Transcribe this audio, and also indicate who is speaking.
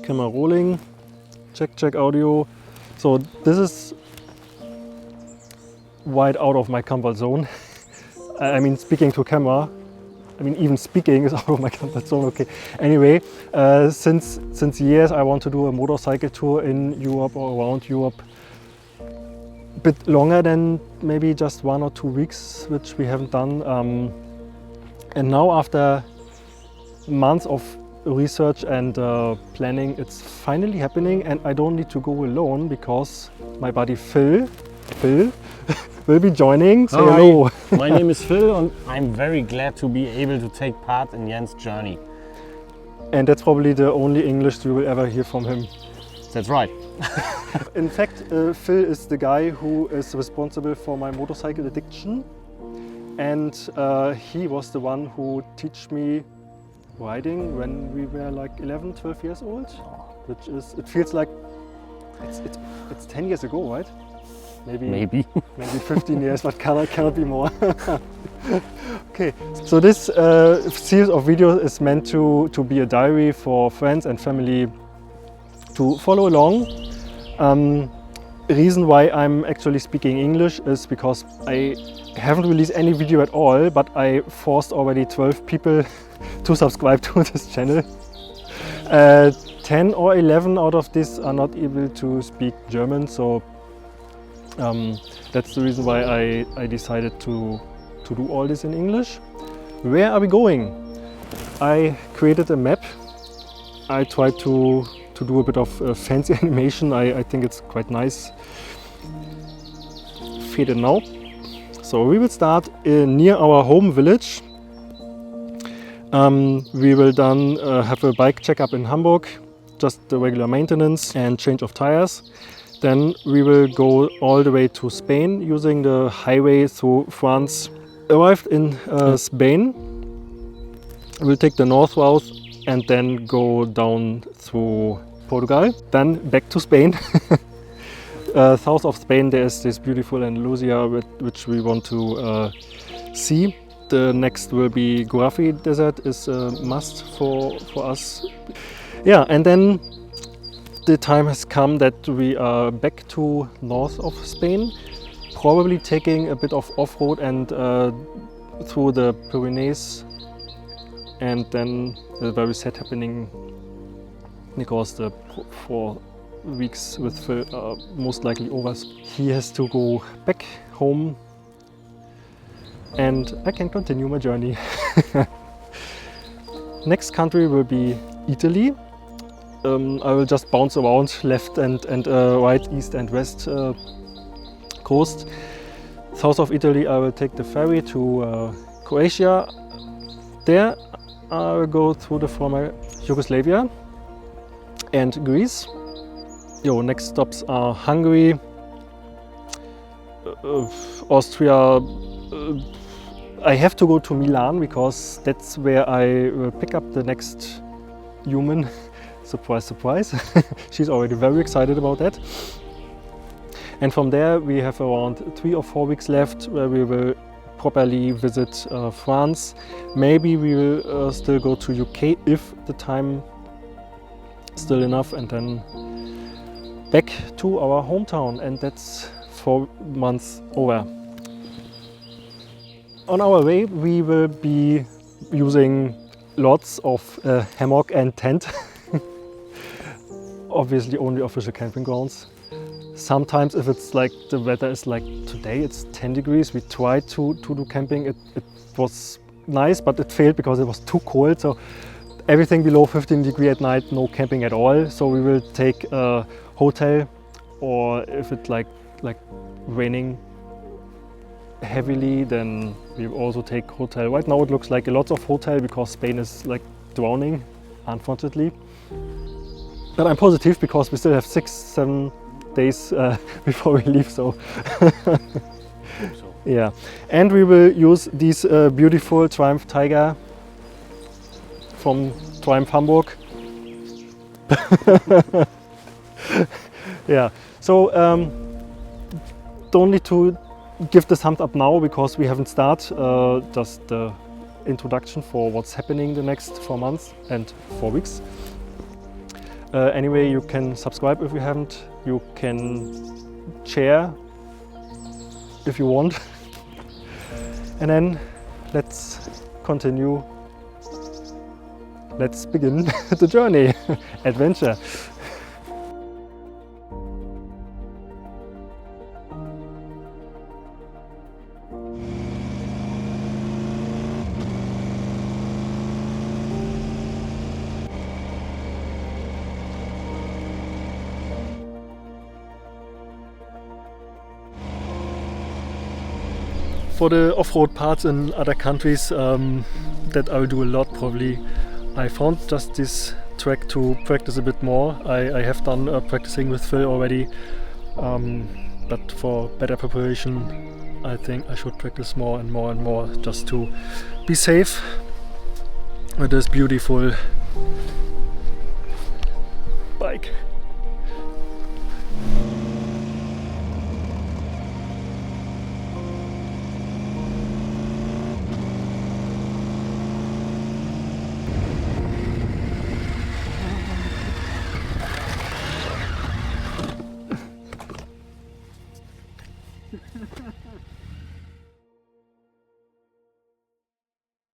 Speaker 1: Camera rolling. Check audio. So this is wide out of my comfort zone. I mean, speaking to camera. I mean, even speaking is out of my comfort zone. Okay. Anyway, since years I want to do a motorcycle tour in Europe or around Europe. A bit longer than maybe just 1 or 2 weeks, which we haven't done. And now after months of research and planning, it's finally happening, and I don't need to go alone because my buddy Phil will be joining. Say hello.
Speaker 2: My name is Phil and I'm very glad to be able to take part in Jens' journey.
Speaker 1: And that's probably the only English you will ever hear from him.
Speaker 2: That's right.
Speaker 1: In fact, Phil is the guy who is responsible for my motorcycle addiction, and he was the one who taught me riding when we were like 11, 12 years old, which is, it feels like it's 10 years ago, right? Maybe 15 years, but cannot be more. Okay, so this series of videos is meant to be a diary for friends and family to follow along. Reason why I'm actually speaking English is because I haven't released any video at all, but I forced already 12 people to subscribe to this channel. 10 or 11 out of this are not able to speak German, so that's the reason why I decided to do all this in English. Where are we going? I created a map. I tried to do a bit of fancy animation. I think it's quite nice. Faded now. So we will start near our home village. We will then have a bike checkup in Hamburg, just the regular maintenance and change of tires. Then we will go all the way to Spain using the highway through France. Arrived in Spain, we'll take the north route and then go down through Portugal, then back to Spain. South of Spain there is this beautiful Andalusia which we want to see. The next will be Guarafi Desert, is a must for us. Yeah, and then the time has come that we are back to north of Spain, probably taking a bit of off-road and through the Pyrenees, and then a very sad happening because the 4 weeks with Phil are most likely over. He has to go back home and I can continue my journey. Next country will be Italy. I will just bounce around left and right, east and west coast. South of Italy I will take the ferry to Croatia. There I will go through the former Yugoslavia and Greece. Next stops are Hungary, Austria. I have to go to Milan because that's where I will pick up the next human. Surprise, surprise. She's already very excited about that. And from there we have around 3 or 4 weeks left where we will properly visit France. Maybe we will still go to UK if the time is still enough, and then back to our hometown, and that's 4 months over. On our way we will be using lots of hammock and tent. Obviously only official camping grounds. Sometimes if it's like the weather is like today, it's 10 degrees, we tried to do camping. It was nice, but it failed because it was too cold. So everything below 15 degrees at night, no camping at all. So we will take a hotel, or if it's like raining heavily, then we also take hotel. Right now it looks like a lot of hotel because Spain is like drowning, unfortunately. But I'm positive because we still have 6-7 days before we leave, so yeah. And we will use this beautiful Triumph Tiger from Triumph Hamburg. Yeah, so don't need to give the thumbs up now because we haven't started, just the introduction for what's happening the next 4 months and 4 weeks. Anyway, you can subscribe if you haven't. You can share if you want. And then let's continue. Let's begin the journey, adventure. For the off-road parts in other countries that I will do a lot probably, I found just this track to practice a bit more. I have done practicing with Phil already, but for better preparation I think I should practice more and more and more just to be safe with this beautiful bike.